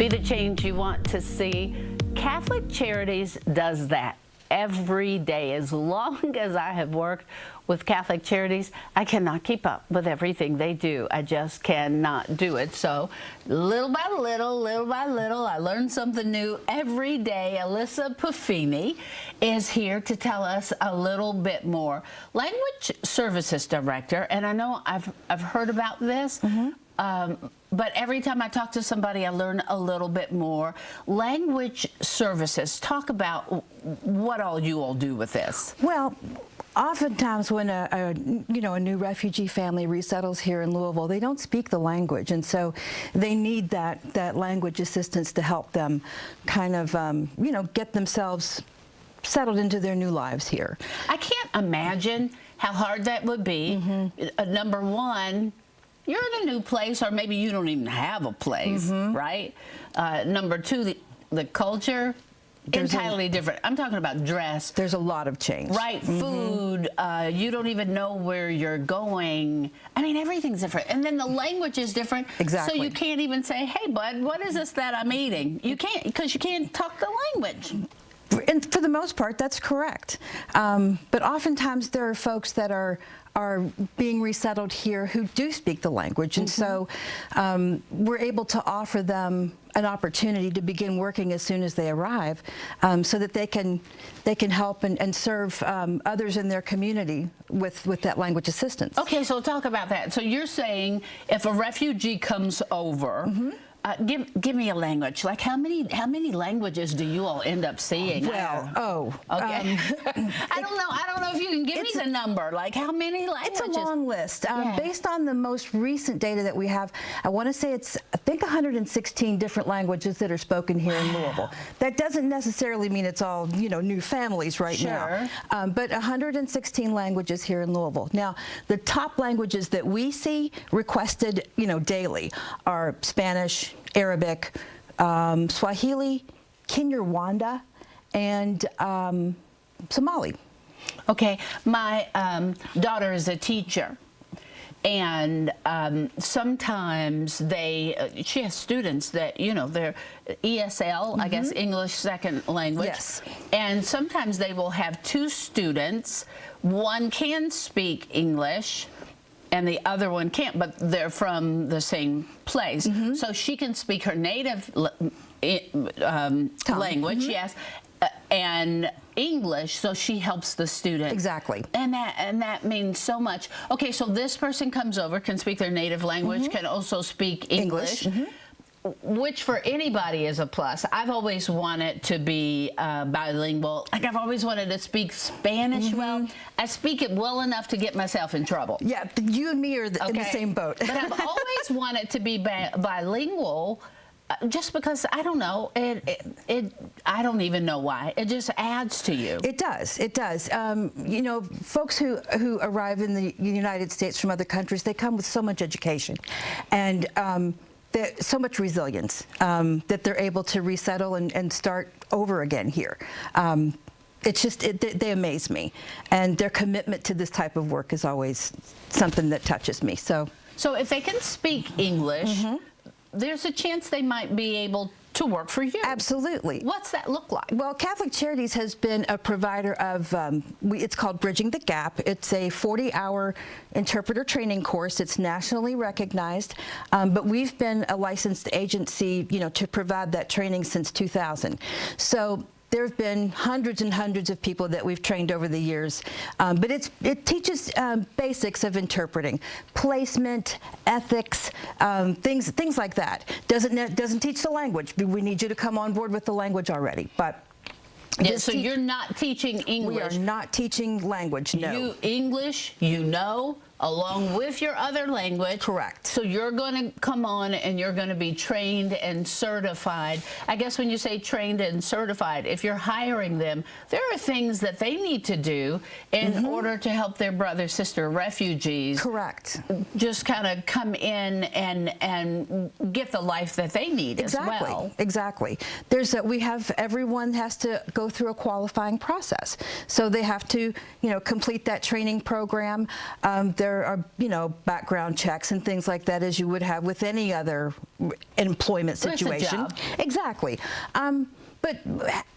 Be the change you want to see. Catholic Charities does that every day. As long as I have worked with Catholic Charities, I cannot keep up with everything they do. I just cannot do it. So little by little, I learn something new every day. Alyssa Puffini is here to tell us a little bit more. Language Services Director, and I know I've heard about this, but every time I talk to somebody, I learn a little bit more. Language Services, talk about what all you all do with this. Well, oftentimes when a new refugee family resettles here in Louisville, they don't speak the language, and so they need that language assistance to help them kind of get themselves settled into their new lives here. I can't imagine how hard that would be. Number one, you're in a new place, or maybe you don't even have a place, right? Number two, the culture, entirely different. I'm talking about dress. There's a lot of change. Right, food, you don't even know where you're going. I mean, everything's different. And then the language is different. Exactly. So you can't even say, hey, bud, what is this that I'm eating? You can't, because you can't talk the language. And for the most part, that's correct. But oftentimes there are folks that are being resettled here who do speak the language, and so we're able to offer them an opportunity to begin working as soon as they arrive, so that they can help and serve others in their community with that language assistance. Okay, so talk about that. So you're saying if a refugee comes over, give me a language. Like how many languages do you all end up seeing? Well, okay. I don't know if you can give me the number. Like how many languages? It's a long list. Based on the most recent data that we have, I want to say I think 116 different languages that are spoken here in Louisville. That doesn't necessarily mean it's all new families right now. But 116 languages here in Louisville. Now, the top languages that we see requested daily are Spanish, Arabic, Swahili, Kinyarwanda, and Somali. Okay, my daughter is a teacher, and sometimes she has students that they're ESL, I guess English second language. Yes. And sometimes they will have two students. One can speak English and the other one can't, but they're from the same place. So she can speak her native language, yes, and English, so she helps the student. Exactly. And that means so much. Okay, so this person comes over, can speak their native language, can also speak English. Which for anybody is a plus. I've always wanted to be bilingual. Like I've always wanted to speak Spanish well. I speak it well enough to get myself in trouble. Yeah, you and me are in the same boat. But I've always wanted to be bilingual, just because I don't know. I don't even know why. It just adds to you. It does. It does. Folks who arrive in the United States from other countries, they come with so much education, and there's so much resilience that they're able to resettle and start over again here. It's just, they amaze me. And their commitment to this type of work is always something that touches me. So if they can speak English, there's a chance they might be able to work for you. Absolutely. What's that look like? Well, Catholic Charities has been a provider of, it's called Bridging the Gap. It's a 40-hour interpreter training course. It's nationally recognized, but we've been a licensed agency, to provide that training since 2000. So there have been hundreds and hundreds of people that we've trained over the years, but it teaches basics of interpreting, placement, ethics, things like that. Doesn't teach the language. We need you to come on board with the language already, but. Yeah, so you're not teaching English. We are not teaching language, no. English, along with your other language. Correct. So you're going to come on and you're going to be trained and certified. I guess when you say trained and certified, if you're hiring them, there are things that they need to do in order to help their brother, sister, refugees. Correct. Just kind of come in and get the life that they need as well. Exactly. Everyone has to go through a qualifying process. So they have to, complete that training program. There there are, background checks and things like that as you would have with any other employment situation. Well, it's a job. Exactly. But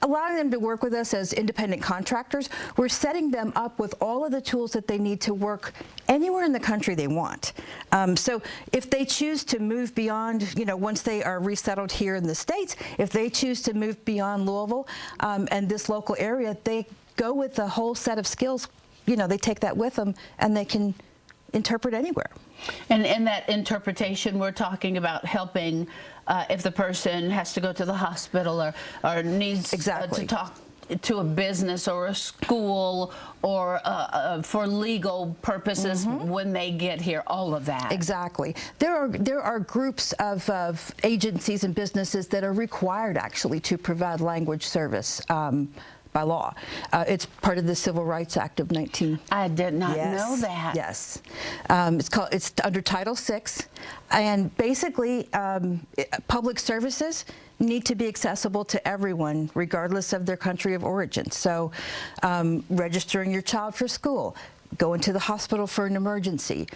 allowing them to work with us as independent contractors, we're setting them up with all of the tools that they need to work anywhere in the country they want. So if they choose to move beyond, once they are resettled here in the States, if they choose to move beyond Louisville and this local area, they go with the whole set of skills. They take that with them and they can interpret anywhere. And in that interpretation, we're talking about helping if the person has to go to the hospital or needs to talk to a business or a school or for legal purposes when they get here, all of that. Exactly. There are groups of agencies and businesses that are required actually to provide language service by law. It's part of the Civil Rights Act of 19. I did not know that. Yes. It's under Title VI, and basically public services need to be accessible to everyone regardless of their country of origin. So registering your child for school, going to the hospital for an emergency,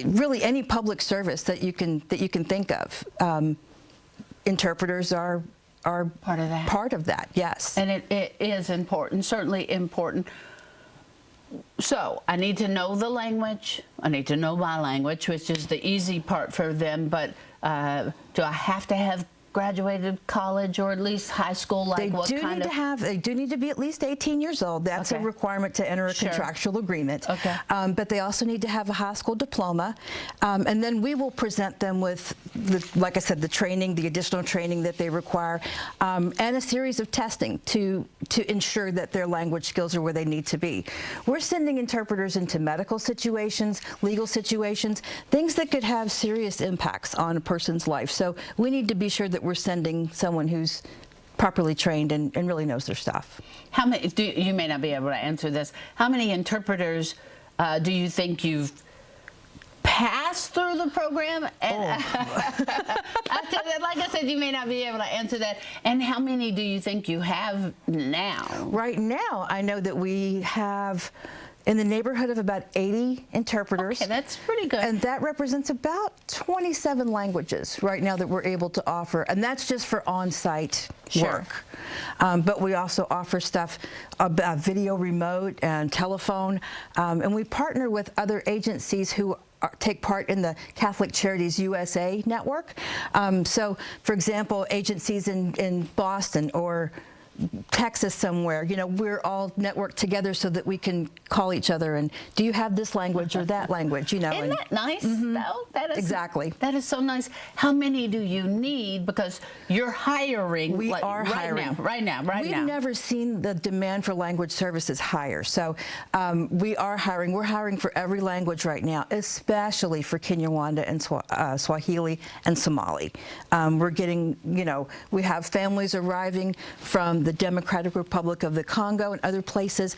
really any public service that you can think of. Interpreters are part of that, yes. And it is important, certainly important. So I need to know the language. I need to know my language, which is the easy part for them. But do I have to have graduated college or at least high school? Like They do need to be at least 18 years old. That's a requirement to enter a contractual agreement. Okay. But they also need to have a high school diploma. And then we will present them with, like I said, the training, the additional training that they require, and a series of testing to ensure that their language skills are where they need to be. We're sending interpreters into medical situations, legal situations, things that could have serious impacts on a person's life. So we need to be sure that we're sending someone who's properly trained and really knows their stuff. How many? You may not be able to answer this. How many interpreters do you think you've passed through the program? And like I said, you may not be able to answer that. And how many do you think you have now? Right now, I know that we have in the neighborhood of about 80 interpreters. Okay, that's pretty good. And that represents about 27 languages right now that we're able to offer. And that's just for on-site work. But we also offer stuff about video remote and telephone. And we partner with other agencies who take part in the Catholic Charities USA network. So, for example, agencies in Boston or Texas somewhere, we're all networked together so that we can call each other and, do you have this language or that language, Isn't that nice, though? That is, exactly. That is so nice. How many do you need? Because you're hiring. We are hiring. Right now. We've never seen the demand for language services higher. So we are hiring. We're hiring for every language right now, especially for Kinyarwanda and Swahili and Somali. We're getting, we have families arriving from the Democratic Republic of the Congo and other places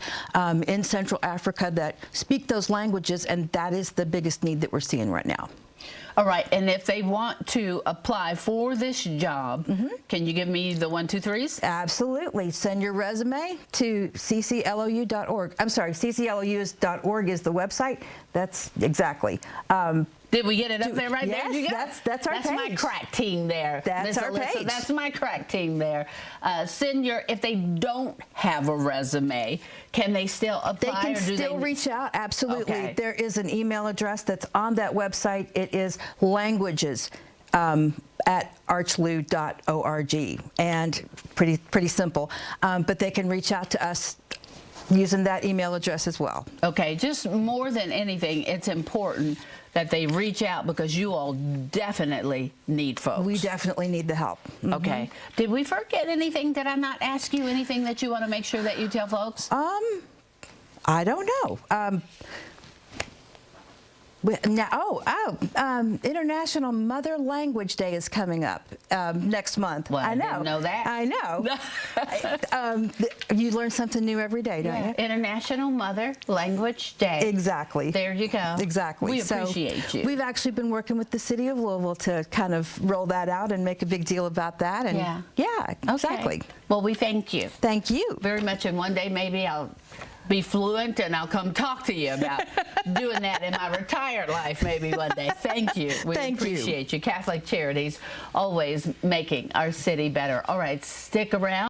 in Central Africa that speak those languages, and that is the biggest need that we're seeing right now. All right, and if they want to apply for this job, can you give me the 1, 2, 3s? Absolutely. Send your resume to cclou.org. I'm sorry, cclou.org is the website. That's exactly. Did we get it up there right yes, there? You that's our page. That's my crack team there. That's our page. That's my crack team there. If they don't have a resume, can they still apply? They can still reach out, absolutely. Okay. There is an email address that's on that website. It is languages at archlou.org, and pretty simple. But they can reach out to us using that email address as well. Okay, just more than anything, it's important that they reach out because you all definitely need folks. We definitely need the help. Okay. Did we forget anything? Did I not ask you anything that you want to make sure that you tell folks? I don't know. International Mother Language Day is coming up next month. Well, I know. Didn't know that. I know. You learn something new every day, don't you? International Mother Language Day. Exactly. There you go. Exactly. We appreciate you. We've actually been working with the city of Louisville to kind of roll that out and make a big deal about that. And yeah, exactly. Okay. Well, we thank you. Thank you. Very much. And one day maybe I'll be fluent, and I'll come talk to you about doing that in my retired life maybe one day. Thank you. We appreciate you. Catholic Charities, always making our city better. All right, stick around.